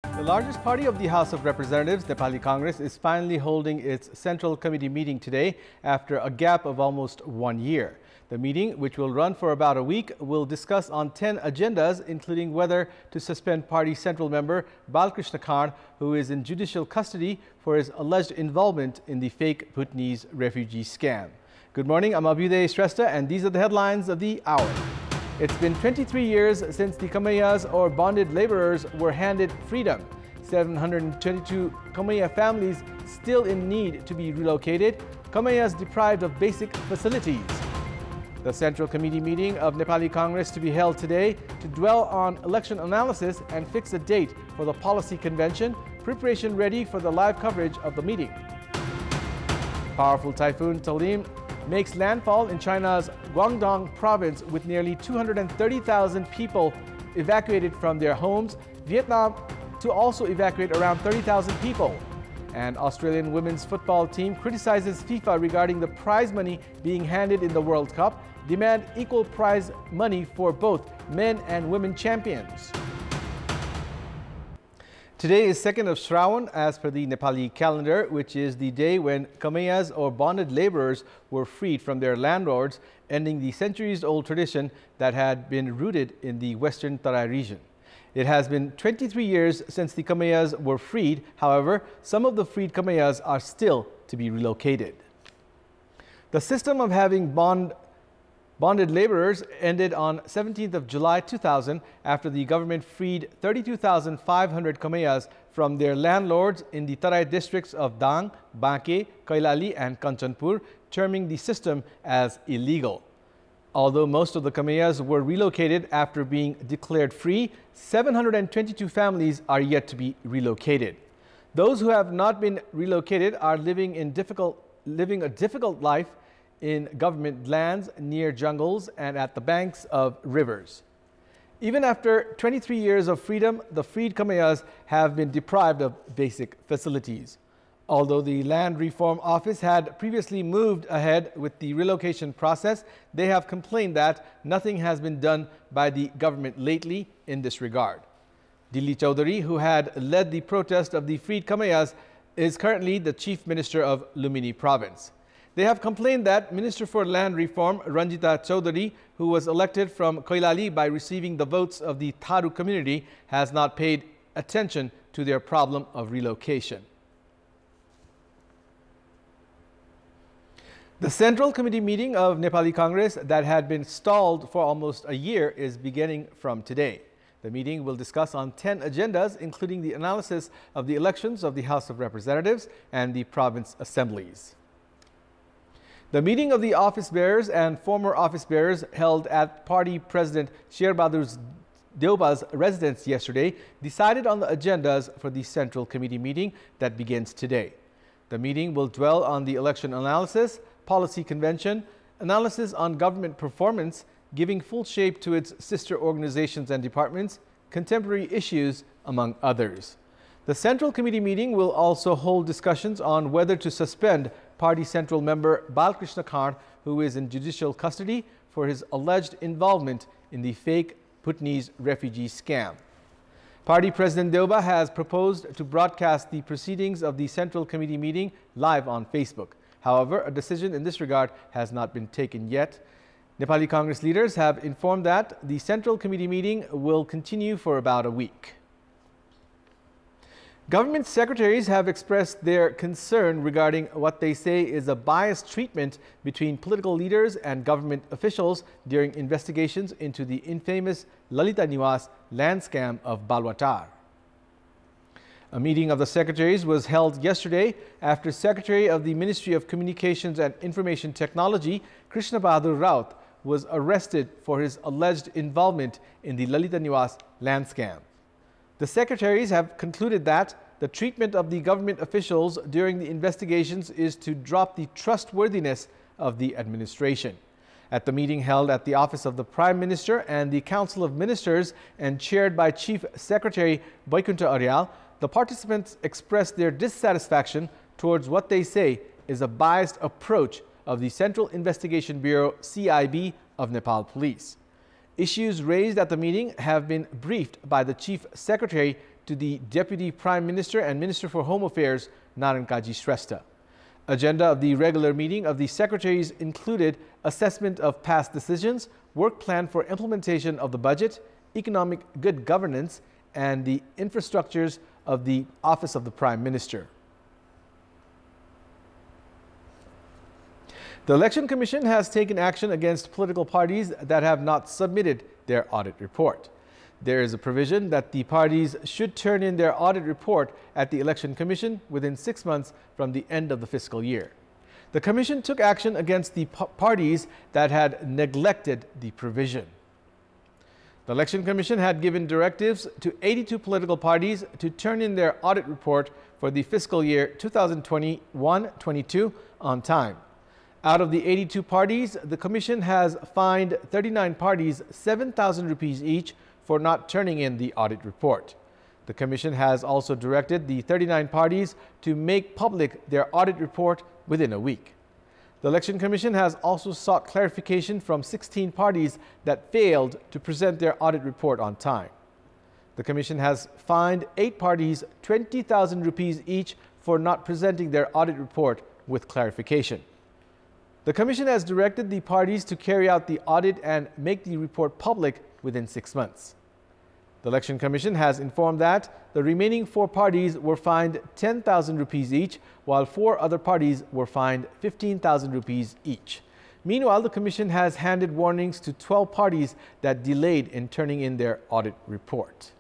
The largest party of the House of Representatives, Nepali Congress, is finally holding its Central Committee meeting today after a gap of almost 1 year. The meeting, which will run for about a week, will discuss on 10 agendas, including whether to suspend party central member Balkrishna Khan, who is in judicial custody for his alleged involvement in the fake Bhutanese refugee scam. Good morning, I'm Abheudaya Shrestha, and these are the headlines of the hour. It's been 23 years since the Kamiyas, or bonded laborers, were handed freedom. 722 Kamiya families still in need to be relocated. Kamiyas deprived of basic facilities. The Central Committee meeting of Nepali Congress to be held today to dwell on election analysis and fix a date for the policy convention. Preparation ready for the live coverage of the meeting. Powerful typhoon Talim makes landfall in China's Guangdong province with nearly 230,000 people evacuated from their homes. Vietnam to also evacuate around 30,000 people. And Australian women's football team criticizes FIFA regarding the prize money being handed in the World Cup, demand equal prize money for both men and women champions. Today is 2nd of Shravan as per the Nepali calendar, which is the day when Kamiyas, or bonded laborers, were freed from their landlords, ending the centuries-old tradition that had been rooted in the Western Tarai region. It has been 23 years since the Kamiyas were freed. However, some of the freed Kamiyas are still to be relocated. The system of having bonded laborers ended on 17th of July 2000 after the government freed 32,500 Kamiyas from their landlords in the Tarai districts of Dang, Banke, Kailali and Kanchanpur, terming the system as illegal. Although most of the Kamiyas were relocated after being declared free, 722 families are yet to be relocated. Those who have not been relocated are living a difficult life in government lands, near jungles and at the banks of rivers. Even after 23 years of freedom, the freed Kamiyas have been deprived of basic facilities. Although the Land Reform Office had previously moved ahead with the relocation process, they have complained that nothing has been done by the government lately in this regard. Dilli Chaudhary, who had led the protest of the freed Kamiyas, is currently the Chief Minister of Lumini Province. They have complained that Minister for Land Reform Ranjita Chaudhary, who was elected from Kailali by receiving the votes of the Tharu community, has not paid attention to their problem of relocation. The Central Committee meeting of Nepali Congress that had been stalled for almost a year is beginning from today. The meeting will discuss on 10 agendas, including the analysis of the elections of the House of Representatives and the province assemblies. The meeting of the office bearers and former office bearers held at Party President Sher Bahadur Deuba's residence yesterday decided on the agendas for the Central Committee meeting that begins today. The meeting will dwell on the election analysis, policy convention, analysis on government performance, giving full shape to its sister organizations and departments, contemporary issues, among others. The Central Committee meeting will also hold discussions on whether to suspend Party Central member Balkrishna Khan, who is in judicial custody for his alleged involvement in the fake Bhutanese refugee scam. Party President Deuba has proposed to broadcast the proceedings of the Central Committee meeting live on Facebook. However, a decision in this regard has not been taken yet. Nepali Congress leaders have informed that the Central Committee meeting will continue for about a week. Government secretaries have expressed their concern regarding what they say is a biased treatment between political leaders and government officials during investigations into the infamous Lalita Niwas land scam of Balwatar. A meeting of the secretaries was held yesterday after Secretary of the Ministry of Communications and Information Technology, Krishna Bahadur Raut, was arrested for his alleged involvement in the Lalita Niwas land scam. The secretaries have concluded that the treatment of the government officials during the investigations is to drop the trustworthiness of the administration. At the meeting held at the office of the Prime Minister and the Council of Ministers and chaired by Chief Secretary Vaikunta Aryal, the participants expressed their dissatisfaction towards what they say is a biased approach of the Central Investigation Bureau (CIB) of Nepal Police. Issues raised at the meeting have been briefed by the Chief Secretary to the Deputy Prime Minister and Minister for Home Affairs, Narankaji Shrestha. Agenda of the regular meeting of the secretaries included assessment of past decisions, work plan for implementation of the budget, economic good governance, and the infrastructures of the Office of the Prime Minister. The Election Commission has taken action against political parties that have not submitted their audit report. There is a provision that the parties should turn in their audit report at the Election Commission within 6 months from the end of the fiscal year. The Commission took action against the parties that had neglected the provision. The Election Commission had given directives to 82 political parties to turn in their audit report for the fiscal year 2021-22 on time. Out of the 82 parties, the Commission has fined 39 parties 7,000 rupees each for not turning in the audit report. The Commission has also directed the 39 parties to make public their audit report within a week. The Election Commission has also sought clarification from 16 parties that failed to present their audit report on time. The Commission has fined 8 parties 20,000 rupees each for not presenting their audit report with clarification. The Commission has directed the parties to carry out the audit and make the report public within 6 months. The Election Commission has informed that the remaining 4 parties were fined 10,000 rupees each, while 4 other parties were fined 15,000 rupees each. Meanwhile, the Commission has handed warnings to 12 parties that delayed in turning in their audit report.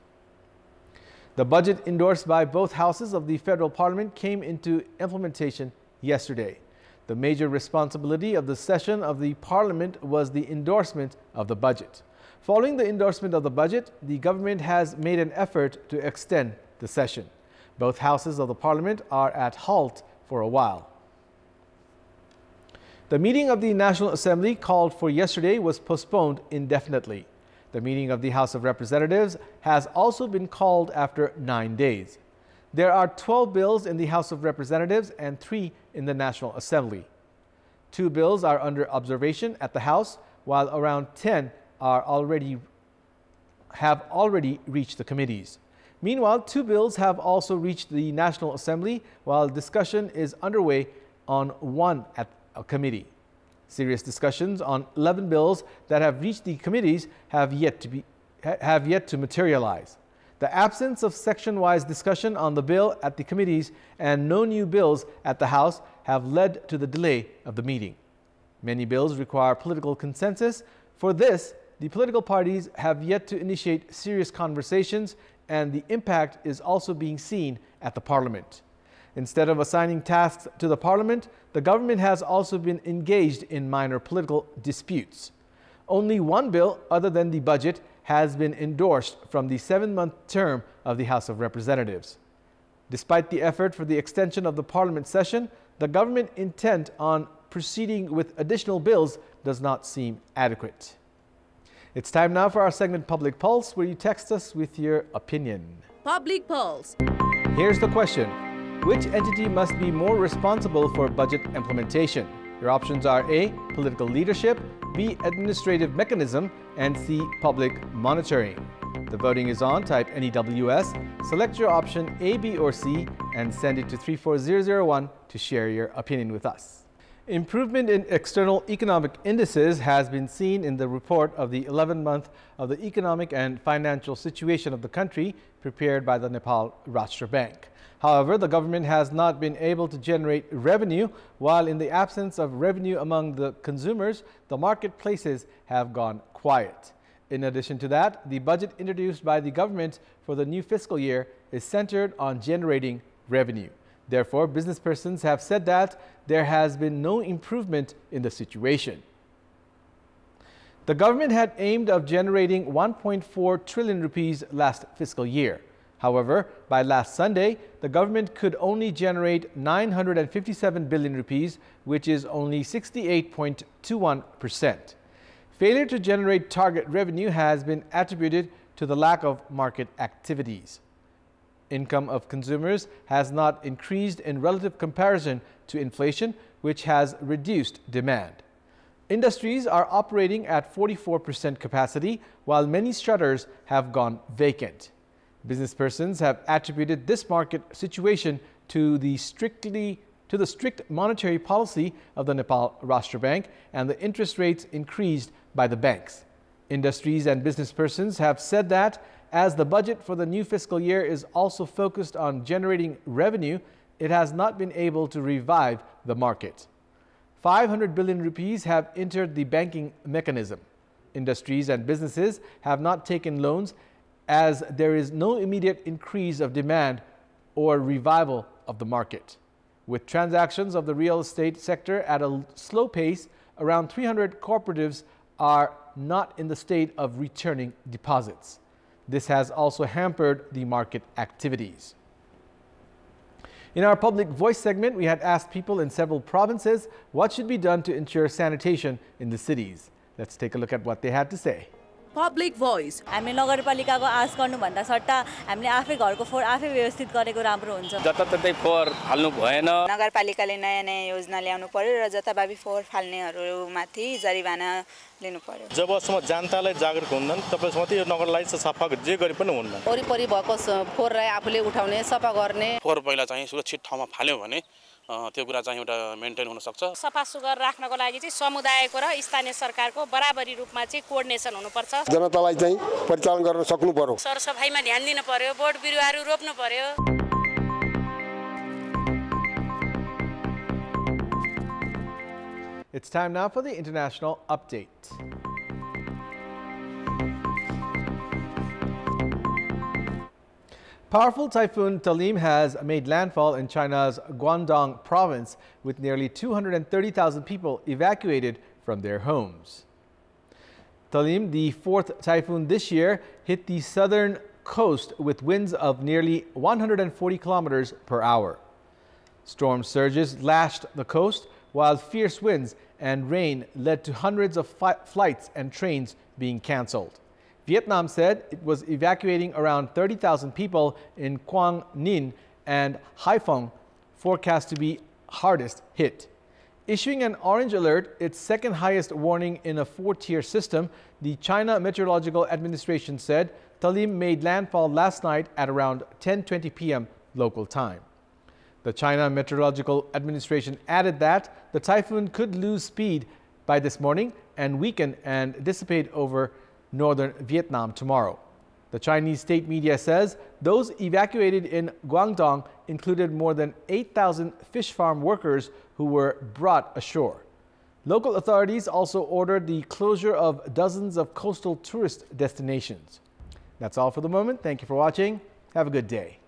The budget endorsed by both houses of the Federal Parliament came into implementation yesterday. The major responsibility of the session of the Parliament was the endorsement of the budget. Following the endorsement of the budget, the government has made an effort to extend the session. Both houses of the Parliament are at halt for a while. The meeting of the National Assembly called for yesterday was postponed indefinitely. The meeting of the House of Representatives has also been called after 9 days. There are 12 bills in the House of Representatives and 3 in the National Assembly. 2 bills are under observation at the House, while around 10 have already reached the committees. Meanwhile, 2 bills have also reached the National Assembly, while discussion is underway on 1 at a committee. Serious discussions on 11 bills that have reached the committees have yet to materialize. The absence of section-wise discussion on the bill at the committees and no new bills at the House have led to the delay of the meeting. Many bills require political consensus. For this, the political parties have yet to initiate serious conversations, and the impact is also being seen at the Parliament. Instead of assigning tasks to the Parliament, the government has also been engaged in minor political disputes. Only 1 bill, other than the budget, has been endorsed from the 7-month term of the House of Representatives. Despite the effort for the extension of the Parliament session, the government intent on proceeding with additional bills does not seem adequate. It's time now for our segment Public Pulse, where you text us with your opinion. Public Pulse. Here's the question. Which entity must be more responsible for budget implementation? Your options are A, political leadership, B, administrative mechanism, and C, public monitoring. The voting is on. Type NEWS, select your option A, B, or C, and send it to 34001 to share your opinion with us. Improvement in external economic indices has been seen in the report of the 11th month of the economic and financial situation of the country prepared by the Nepal Rashtra Bank. However, the government has not been able to generate revenue, while in the absence of revenue among the consumers, the marketplaces have gone quiet. In addition to that, the budget introduced by the government for the new fiscal year is centered on generating revenue. Therefore, business persons have said that there has been no improvement in the situation. The government had aimed of generating 1.4 trillion rupees last fiscal year. However, by last Sunday, the government could only generate 957 billion rupees, which is only 68.21%. Failure to generate target revenue has been attributed to the lack of market activities. Income of consumers has not increased in relative comparison to inflation, which has reduced demand. Industries are operating at 44% capacity, while many shutters have gone vacant. Business persons have attributed this market situation to the strict monetary policy of the Nepal Rashtra Bank and the interest rates increased by the banks. Industries and business persons have said that as the budget for the new fiscal year is also focused on generating revenue, it has not been able to revive the market. 500 billion rupees have entered the banking mechanism. Industries and businesses have not taken loans as there is no immediate increase of demand or revival of the market. With transactions of the real estate sector at a slow pace, around 300 cooperatives are not in the state of returning deposits. This has also hampered the market activities. In our public voice segment, we had asked people in several provinces what should be done to ensure sanitation in the cities. Let's take a look at what they had to say. Public voice. हामीले नगरपालिकाको आश गर्नुभन्दा सट्टा हामीले आफै घरको फोहोर आफै व्यवस्थित गरेको राम्रो हुन्छ। जताततै फोहोर फाल्नु भएन। नगरपालिकाले नयाँ योजना ल्याउनु पर्यो र जताभावी फोहोर फाल्नेहरुमाथि जरिवाना लिनु पर्यो। जबसम्म जनतालाई जागरुक हुँदैन तबसम्म यो नगरलाई सफा जे गरे पनि हुन्न। वरिपरि भएको फोहोरलाई आफूले उठाउने सफा गर्ने। फोहोर पहिला चाहिँ सुरक्षित ठाउँमा फाल्यो भने त्यो कुरा चाहिँ एउटा मेन्टेन हुन सक्छ। सफा सुग्घर राख्नको लागि चाहिँ समुदायको र स्थानीय सरकारको बराबरी रूपमा चाहिँ कोअर्डिनेसन हुनुपर्छ। जनतालाई चाहिँ परिचालन गर्न सक्नु पर्यो। सरसफाइमा ध्यान दिनु पर्यो, बोट बिरुवाहरू रोप्नु पर्यो। It's time now for the international update. Powerful typhoon Talim has made landfall in China's Guangdong province with nearly 230,000 people evacuated from their homes. Talim, the fourth typhoon this year, hit the southern coast with winds of nearly 140 kilometers per hour. Storm surges lashed the coast, while fierce winds and rain led to hundreds of flights and trains being cancelled. Vietnam said it was evacuating around 30,000 people in Quang Ninh and Haiphong, forecast to be hardest hit. Issuing an orange alert, its second highest warning in a 4-tier system, the China Meteorological Administration said Talim made landfall last night at around 10:20 p.m. local time. The China Meteorological Administration added that the typhoon could lose speed by this morning and weaken and dissipate over northern Vietnam tomorrow. The Chinese state media says those evacuated in Guangdong included more than 8,000 fish farm workers who were brought ashore. Local authorities also ordered the closure of dozens of coastal tourist destinations. That's all for the moment. Thank you for watching. Have a good day.